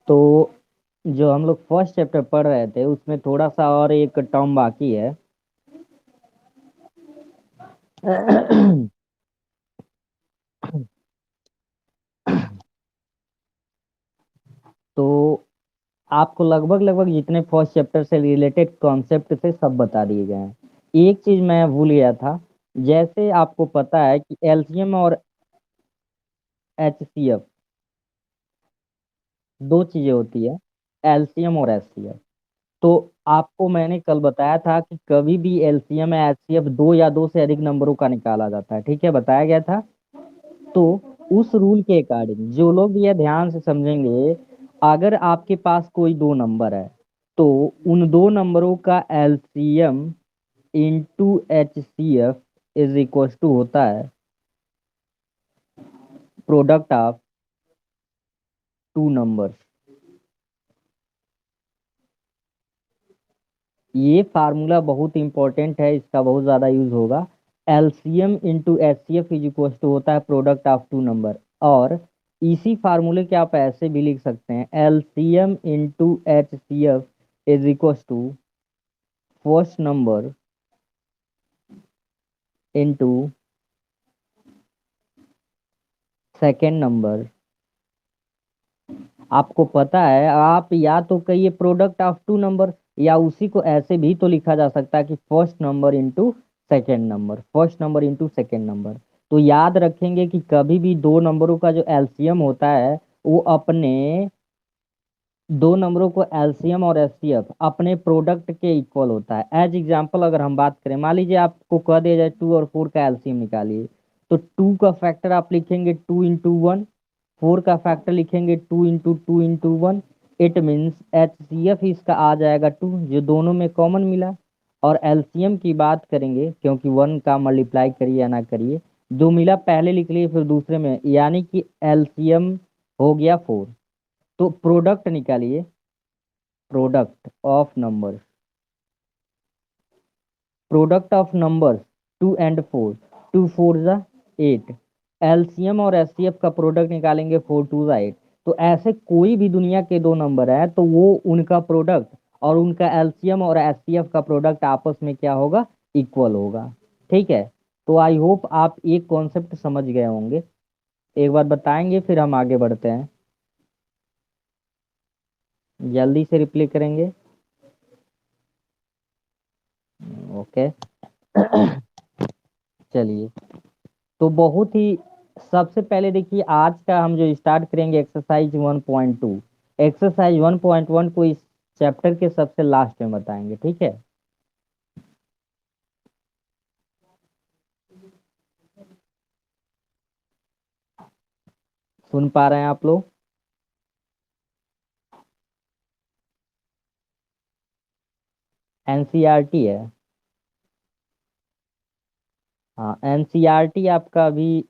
तो जो हम लोग फर्स्ट चैप्टर पढ़ रहे थे उसमें थोड़ा सा और एक टर्म बाकी है। तो आपको लगभग लगभग जितने फर्स्ट चैप्टर से रिलेटेड कॉन्सेप्ट थे सब बता दिए गए हैं। एक चीज मैं भूल गया था। जैसे आपको पता है कि एलसीएम और एचसीएफ दो चीजें होती है, एलसीएम और एचसीएफ। तो आपको मैंने कल बताया था कि कभी भी एलसीएम या एचसीएफ दो या दो से अधिक नंबरों का निकाला जाता है, ठीक है, बताया गया था। तो उस रूल के अकॉर्डिंग जो लोग ये ध्यान से समझेंगे, अगर आपके पास कोई दो नंबर है तो उन दो नंबरों का LCM into H C F is equal to होता है प्रोडक्ट ऑफ टू नंबर्स। ये फार्मूला बहुत इंपॉर्टेंट है, इसका बहुत ज़्यादा यूज होगा। LCM into H C F is equal to होता है प्रोडक्ट ऑफ टू नंबर। और इसी फार्मूले के आप ऐसे भी लिख सकते हैं, LCM into H C F is equal to first number into second number. आपको पता है, आप या तो कहिए प्रोडक्ट ऑफ टू नंबर, या उसी को ऐसे भी तो लिखा जा सकता है कि first number into second number, first number into second number. तो याद रखेंगे कि कभी भी दो नंबरों का जो एलसीएम होता है वो अपने दो नंबरों को एलसीएम और एचसीएफ अपने प्रोडक्ट के इक्वल होता है। एज एग्जांपल अगर हम बात करें, मान लीजिए आपको कह दिया जाए 2 और 4 का एलसीएम निकालिए, तो 2 का फैक्टर आप लिखेंगे 2 इंटू 1, 4 का फैक्टर लिखेंगे 2 into 2 into 1। It means H C F इसका आ जाएगा 2, जो दोनों में कॉमन मिला। और एलसीएम की बात करेंगे, क्योंकि 1 का मल्टीप्लाई करिए या ना करिए, जो मिला पहले लिख लिए फिर दूसरे में, यानी कि एलसीएम हो गया 4। तो प्रोडक्ट निकालिए, product of number, product of number 2 and 4, 2 4 ज़ा 8। एलसीएम और एचसीएफ का प्रोडक्ट निकालेंगे 4 2 ज़ा 8। तो ऐसे कोई भी दुनिया के दो नंबर है तो वो उनका प्रोडक्ट और उनका एलसीएम और एचसीएफ का प्रोडक्ट आपस में क्या होगा, इक्वल होगा। ठीक है। तो आई होप आप एक कॉन्सेप्ट समझ गए होंगे। एक बार बताएंगे फिर हम आगे बढ़ते हैं, जल्दी से रिप्लाई करेंगे। ओके। चलिए, तो बहुत ही सबसे पहले देखिए, आज का हम जो स्टार्ट करेंगे एक्सरसाइज 1.2। एक्सरसाइज 1.1 को इस चैप्टर के सबसे लास्ट में बताएंगे, ठीक है। सुन पा रहे हैं आप लोग? एनसीईआरटी है। हाँ, एनसीईआरटी आपका अभी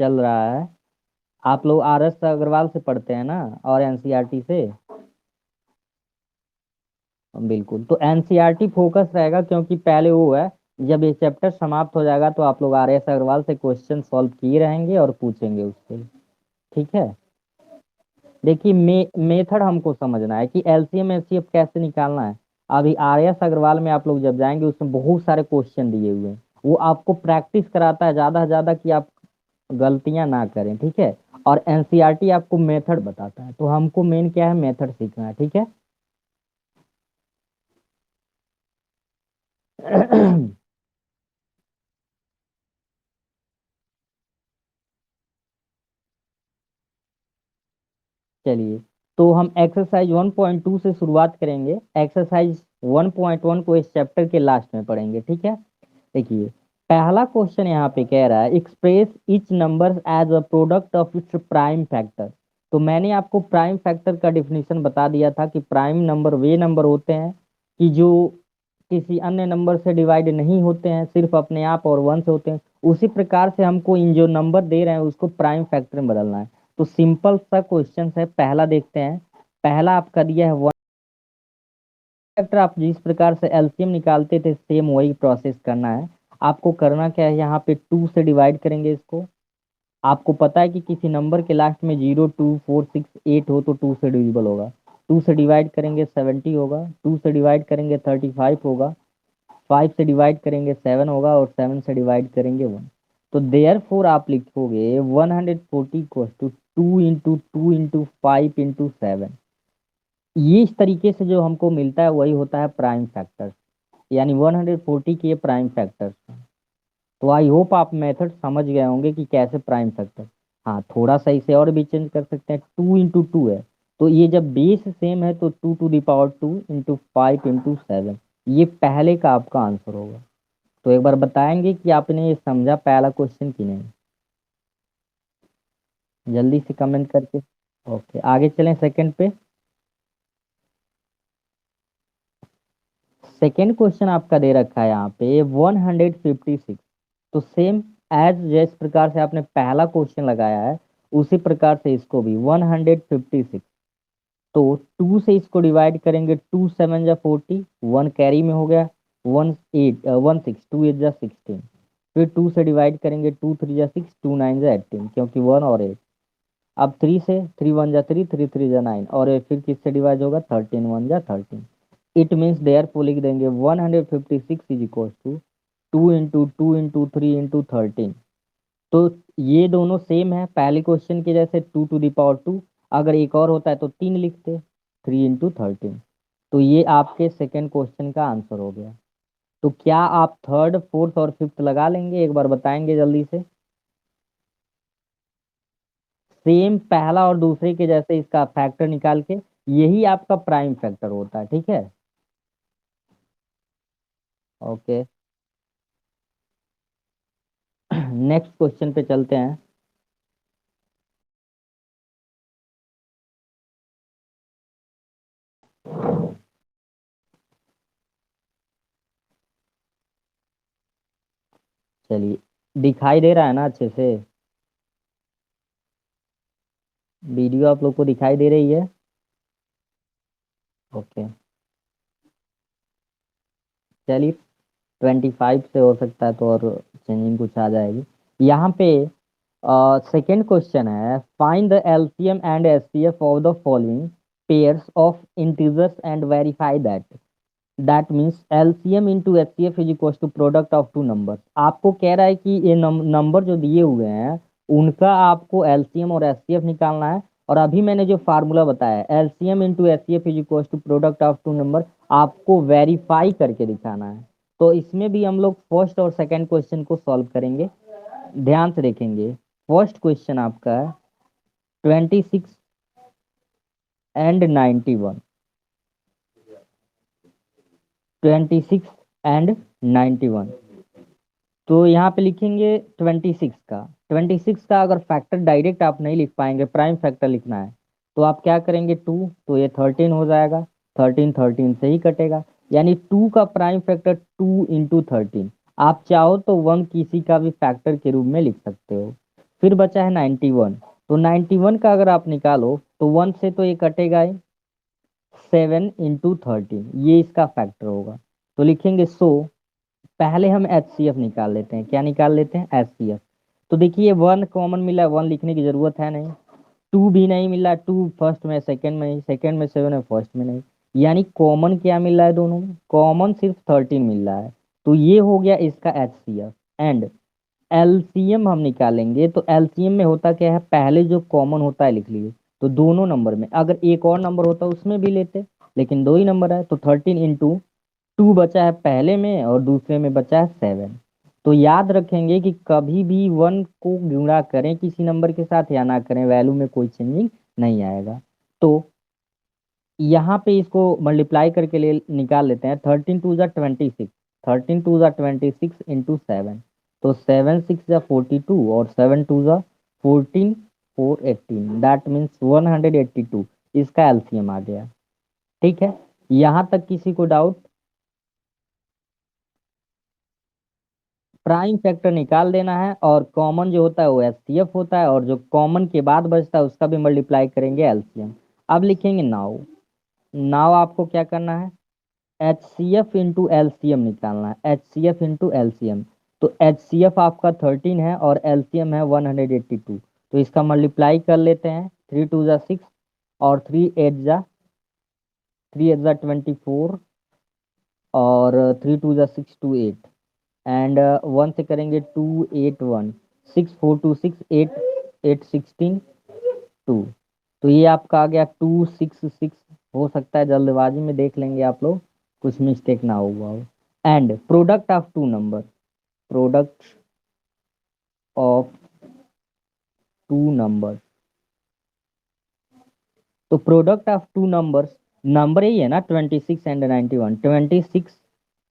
चल रहा है। आप लोग आर एस अग्रवाल से पढ़ते हैं ना, और एनसीईआरटी से। बिल्कुल, तो एनसीईआरटी फोकस रहेगा, क्योंकि पहले वो है। जब ये चैप्टर समाप्त हो जाएगा तो आप लोग आर एस अग्रवाल से क्वेश्चन सॉल्व किए रहेंगे और पूछेंगे उससे। ठीक है। देखिए, मेथड हमको समझना है कि एलसीएम एचसीएफ कैसे निकालना है। अभी आर एस अग्रवाल में आप लोग जब जाएंगे उसमें बहुत सारे क्वेश्चन दिए हुए हैं, वो आपको प्रैक्टिस कराता है ज्यादा से ज्यादा कि आप गलतियां ना करें, ठीक है। और एनसीईआरटी आपको मेथड बताता है, तो हमको मेन क्या है, मेथड सीखना है, ठीक है। चलिए, तो हम एक्सरसाइज 1.2 से शुरुआत करेंगे। एक्सरसाइज 1.1 को इस चैप्टर के लास्ट में पढ़ेंगे, ठीक है। देखिए, पहला क्वेश्चन यहाँ पे कह रहा है, express each number as a product of its prime factor. तो मैंने आपको प्राइम फैक्टर का डिफिनीशन बता दिया था कि प्राइम नंबर वे नंबर होते हैं कि जो किसी अन्य नंबर से डिवाइड नहीं होते हैं, सिर्फ अपने आप और वन से होते हैं। उसी प्रकार से हमको इन जो नंबर दे रहे हैं उसको प्राइम फैक्टर में बदलना है। तो सिंपल सा क्वेश्चन है, पहला देखते हैं। पहला आपका दिया है वन फैक्टर। आप जिस प्रकार से एलसीएम निकालते थे सेम वही प्रोसेस करना है। आपको करना क्या है, यहाँ पे 2 से डिवाइड करेंगे इसको, आपको पता है कि किसी नंबर के लास्ट में 0 2 4 6 8 हो तो 2 से डिविजिबल होगा। 2 से डिवाइड करेंगे 70 होगा, 2 से डिवाइड करेंगे 35 होगा, 5 से डिवाइड करेंगे 7 होगा, और 7 से डिवाइड करेंगे 1। तो देयर फोर आप लिखोगे 140 इक्वल टू 2 इंटू 5 इंटू 7। ये इस तरीके से जो हमको मिलता है वही होता है प्राइम फैक्टर, यानी 140 के प्राइम फैक्टर। तो आई होप आप मेथड समझ गए होंगे कि कैसे प्राइम फैक्टर। हाँ, थोड़ा सा इसे और भी चेंज कर सकते हैं, 2 इंटू 2 है, तो ये जब बेस सेम है तो 2 to the power 2 into 5 into 7, ये पहले का आपका आंसर होगा। तो एक बार बताएंगे कि आपने ये समझा पहला क्वेश्चन कि नहीं, जल्दी से कमेंट करके। ओके, आगे चलें सेकंड पे। सेकंड क्वेश्चन आपका दे रखा है यहाँ पे 156। तो सेम एज जिस प्रकार से आपने पहला क्वेश्चन लगाया है उसी प्रकार से इसको भी 156। तो 2 से इसको डिवाइड करेंगे, 2 7 जा 40, 1 कैरी में हो गया, 1 6, 2 8 जा 16। फिर 2 से डिवाइड करेंगे, 2 3 जा 6, 2 9 जा 18, क्योंकि 1 और 8। अब 3 से, 3 1 जा 3, 3 3 जा 9, और ये फिर किससे डिवाइड होगा, 13 1 जा 13। इट मीन्स देयर को लिख देंगे 156 is equal to 2 into 2 into 3 into 13। तो ये दोनों सेम है पहले क्वेश्चन के जैसे, 2 टू द पावर 2। अगर एक और होता है तो 3 लिखते, 3 इंटू 13। तो ये आपके सेकेंड क्वेश्चन का आंसर हो गया। तो क्या आप थर्ड फोर्थ और फिफ्थ लगा लेंगे, एक बार बताएंगे जल्दी से। सेम पहला और दूसरे के जैसे इसका फैक्टर निकाल के, यही आपका प्राइम फैक्टर होता है, ठीक है। ओके, नेक्स्ट क्वेश्चन पे चलते हैं। चलिए, दिखाई दे रहा है ना अच्छे से, वीडियो आप लोग को दिखाई दे रही है। ओके, चलिए 25 से हो सकता है तो और चेंजिंग कुछ आ जाएगी। यहाँ पे सेकेंड क्वेश्चन है, find the LCM and HCF of the following pairs of integers and verify that means LCM into HCF is equal to product of two number. आपको कह रहा है कि ये नंबर जो दिए हुए हैं उनका आपको एलसीएम और एचसीएफ निकालना है। और अभी मैंने जो फार्मूला बताया, LCM into HCF is equal to product of two number, आपको वेरीफाई करके दिखाना है। तो इसमें भी हम लोग फर्स्ट और सेकंड क्वेश्चन को सॉल्व करेंगे। ध्यान से देखेंगे, फर्स्ट क्वेश्चन आपका है 26 एंड 91, 26 एंड 91। तो यहाँ पे लिखेंगे 26 का अगर फैक्टर डायरेक्ट आप नहीं लिख पाएंगे, प्राइम फैक्टर लिखना है, तो आप क्या करेंगे, 2, तो ये 13 हो जाएगा, 13 से ही कटेगा, यानी 2 का प्राइम फैक्टर 2 इंटू 13। आप चाहो तो 1 किसी का भी फैक्टर के रूप में लिख सकते हो। फिर बचा है 91, तो 91 का अगर आप निकालो तो 1 से तो ये कटेगा ही, 7 इंटू 13 ये इसका फैक्टर होगा। तो लिखेंगे सो, पहले हम एच सी एफ निकाल लेते हैं। क्या निकाल लेते हैं, एच सी एफ। तो देखिए 1 कॉमन मिला है, 1 लिखने की जरूरत है नहीं। 2 भी नहीं मिला, 2 फर्स्ट में, सेकंड में नहीं, सेकंड में 7 है, फर्स्ट में नहीं। यानी कॉमन क्या मिल रहा है दोनों में, कॉमन सिर्फ 13 मिल रहा है। तो ये हो गया इसका H C F. And LCM हम निकालेंगे, तो एलसीएम में होता क्या है, पहले जो कॉमन होता है लिख लीजिए। तो दोनों नंबर में अगर एक और नंबर होता उसमें भी लेते, लेकिन दो ही नंबर है, तो 13 इंटू 2 बचा है पहले में और दूसरे में बचा है 7। तो याद रखेंगे कि कभी भी 1 को गुणा करें किसी नंबर के साथ या ना करें, वैल्यू में कोई चेंजिंग नहीं आएगा। तो यहाँ पे इसको मल्टीप्लाई करके ले निकाल लेते हैं, 13 2 जा 26, 13 2 जा 26 इंटू 7। तो 7 6 जा 42 और 7 2 जा 14, 418, दैट मीन्स 182, इसका एलसीएम आ गया। ठीक है, यहाँ तक किसी को डाउट। प्राइम फैक्टर निकाल देना है, और कॉमन जो होता है वो एचसीएफ होता है, और जो कॉमन के बाद बचता है उसका भी मल्टीप्लाई करेंगे एलसीएम। अब लिखेंगे नाउ, नाउ आपको क्या करना है, H C F into L C M निकालना है, H C F into L C M. तो HCF आपका 13 है और LCM है 182। तो इसका मल्टीप्लाई कर लेते हैं, 3 2 जा 6 और 3 8 जा 24 और 3 2 जा 6 2 8 एंड 1 से करेंगे 2 8 1 6 4 2 6 8 8 16 2। तो ये आपका आ गया 2 6 6। हो सकता है जल्दबाजी में देख लेंगे आप लोग, कुछ मिस्टेक ना हुआ हो। And product of two number, product of two number. तो product of two numbers, number ही है ना 26 एंड 91, 26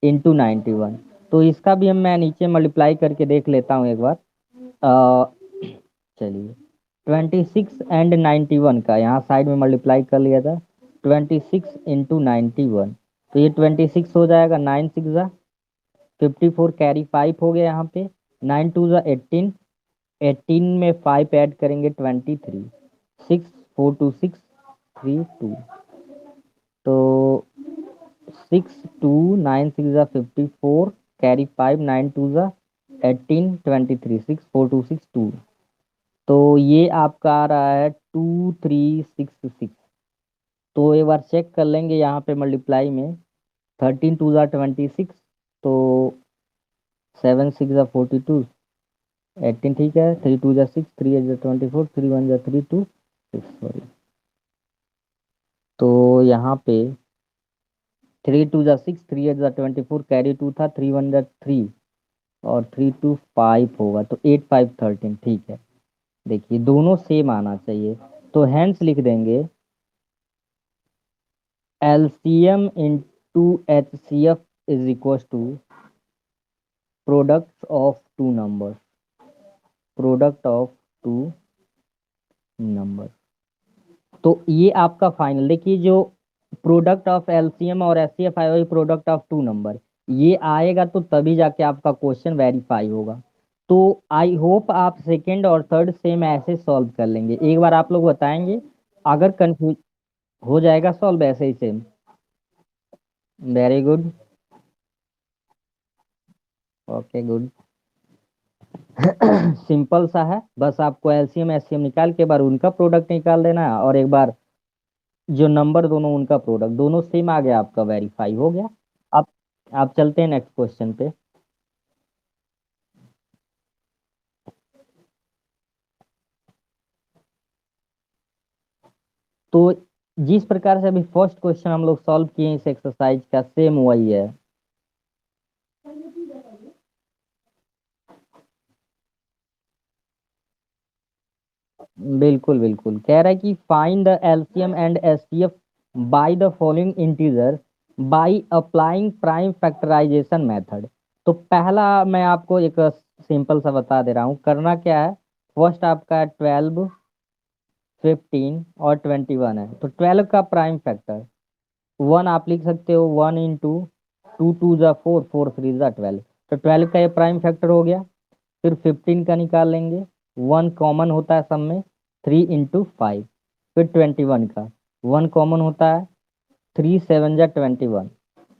इंटू 91। तो इसका भी हम मैं नीचे मल्टीप्लाई करके देख लेता हूँ एक बार। चलिए 26 एंड 91 का यहाँ साइड में मल्टीप्लाई कर लिया था, 26 इंटू 91। तो ये 26 हो जाएगा, 9 6 जा 54, कैरी 5 हो गया यहाँ पे, 9 2 जा 18, 18 में 5 ऐड करेंगे 23, 6 4 2 6 3 2। तो 6 2 9 6 जा 54, कैरी 5, 9 2 जा 18 23, 6 4 2 6 2। तो ये आपका आ रहा है 2366। तो एक बार चेक कर लेंगे यहाँ पे मल्टीप्लाई में, 13 2 जा 26, तो 7 6 जा 42, 18 ठीक है, 3 2 जा 6, 3 8 जा 24, 3 1 जा 3 2 6 सॉरी। तो यहाँ पे 3 2 जा 6, 3 8 जा 24, कैरी 2 था, 3 1 जा 3 और 3 2 5 होगा, तो 8 5 13 ठीक है। देखिए दोनों सेम आना चाहिए, तो हैंस लिख देंगे LCM into HCF is equal to product of two number, product of two number. तो ये आपका फाइनल, देखिए जो प्रोडक्ट ऑफ LCM और HCF आया वही प्रोडक्ट ऑफ टू नंबर, ये आएगा तो तभी जाके आपका क्वेश्चन वेरीफाई होगा। तो आई होप आप सेकेंड और थर्ड सेम ऐसे सॉल्व कर लेंगे, एक बार आप लोग बताएंगे अगर कंफ्यूज हो जाएगा सॉल्व ऐसे ही same. Very good, okay good. Simple सा है, बस आपको LCM HCM निकाल के एक बार उनका प्रोडक्ट निकाल देना है और एक बार जो नंबर दोनों उनका प्रोडक्ट, दोनों सेम आ गया, आपका वेरीफाई हो गया। अब आप चलते हैं नेक्स्ट क्वेश्चन पे। तो जिस प्रकार से अभी फर्स्ट क्वेश्चन हम लोग सॉल्व किए हैं इस एक्सरसाइज का, सेम वही है। बिल्कुल बिल्कुल, कह रहा है कि find the LCM and HCF by the following integer by applying prime factorization method. तो पहला मैं आपको एक सिंपल सा बता दे रहा हूँ, करना क्या है। फर्स्ट आपका 12 15 और 21 है, तो 12 का प्राइम फैक्टर 1 आप लिख सकते हो, 1 इंटू 2 2 जा 4 4 3 जा 12। तो 12 का ये प्राइम फैक्टर हो गया। फिर 15 का निकाल लेंगे, 1 कॉमन होता है सब में, 3 इंटू 5। फिर 21 का 1 कॉमन होता है, 3 7 जा 21।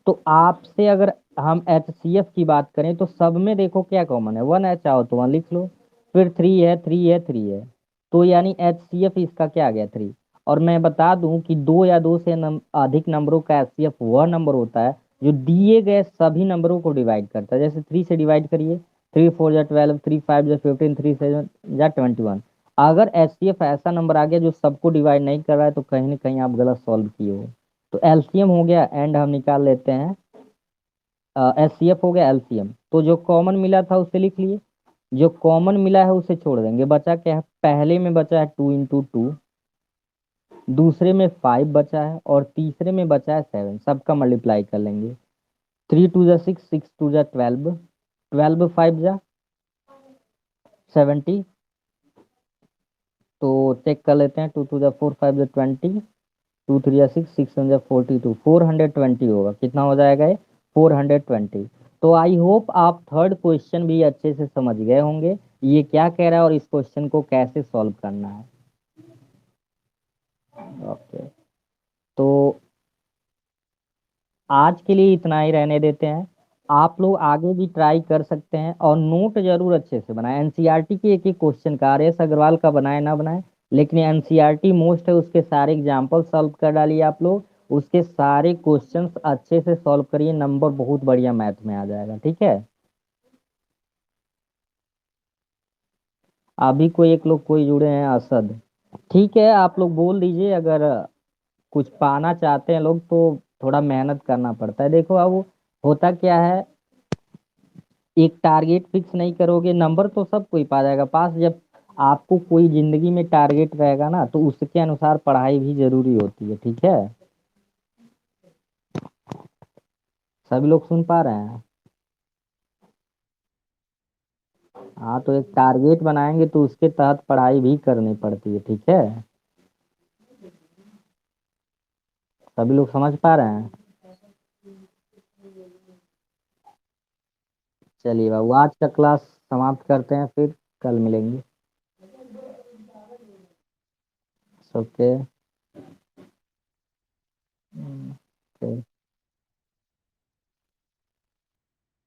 तो आपसे अगर हम HCF की बात करें तो सब में देखो क्या कॉमन है, 1 है, चाहो तो 1 लिख लो। फिर 3 है, 3 है, 3 है, तो यानी HCF इसका क्या आ गया 3। और मैं बता दूं कि दो या दो से अधिक नंबरों का HCF वह नंबर होता है जो दिए गए सभी नंबरों को डिवाइड करता है। जैसे 3 से डिवाइड करिए, 3 4 जा 12, 3 5 जा 15, 3 7 जा 21। अगर HCF ऐसा नंबर आ गया जो सबको डिवाइड नहीं कर रहा है, तो कहीं ना कहीं आप गलत सॉल्व किए हो। तो LCM हो गया, एंड हम निकाल लेते हैं HCF हो गया LCM। तो जो कॉमन मिला था उसे लिख लिए, जो कॉमन मिला है उसे छोड़ देंगे। बचा क्या है, पहले में बचा है 2 इंटू 2, दूसरे में 5 बचा है और तीसरे में बचा है 7। सबका मल्टीप्लाई कर लेंगे, 3 2 जा 6, 6 2 जा 12, 12 5 जा 70। तो चेक कर लेते हैं, 2 2 जा 4 5 जा 20, 2 3 जा 6, 6 1 जा 42, 420 होगा। कितना हो जाएगा ये, 420। तो आई होप आप थर्ड क्वेश्चन भी अच्छे से समझ गए होंगे, ये क्या कह रहा है और इस क्वेश्चन को कैसे सॉल्व करना है। ओके, तो आज के लिए इतना ही रहने देते हैं। आप लोग आगे भी ट्राई कर सकते हैं और नोट जरूर अच्छे से बनाएं। एनसीईआरटी के एक एक क्वेश्चन का आर एस अग्रवाल का बनाए ना बनाए, लेकिन एनसीईआरटी मोस्ट है, उसके सारे एग्जाम्पल सॉल्व कर डालिए आप लोग। उसके सारे क्वेश्चंस अच्छे से सॉल्व करिए, नंबर बहुत बढ़िया मैथ में आ जाएगा, ठीक है। अभी कोई एक लोग कोई जुड़े हैं, असद। ठीक है, आप लोग बोल दीजिए, अगर कुछ पाना चाहते हैं लोग तो थोड़ा मेहनत करना पड़ता है। देखो अब वो होता क्या है, एक टारगेट फिक्स नहीं करोगे, नंबर तो सब कोई पा जाएगा पास। जब आपको कोई जिंदगी में टारगेट रहेगा ना, तो उसके अनुसार पढ़ाई भी जरूरी होती है, ठीक है। सभी लोग सुन पा रहे हैं? हाँ, तो एक टारगेट बनाएंगे तो उसके तहत पढ़ाई भी करनी पड़ती है, ठीक है। सभी लोग समझ पा रहे हैं? चलिए बाबू, आज का क्लास समाप्त करते हैं, फिर कल मिलेंगे। ओके।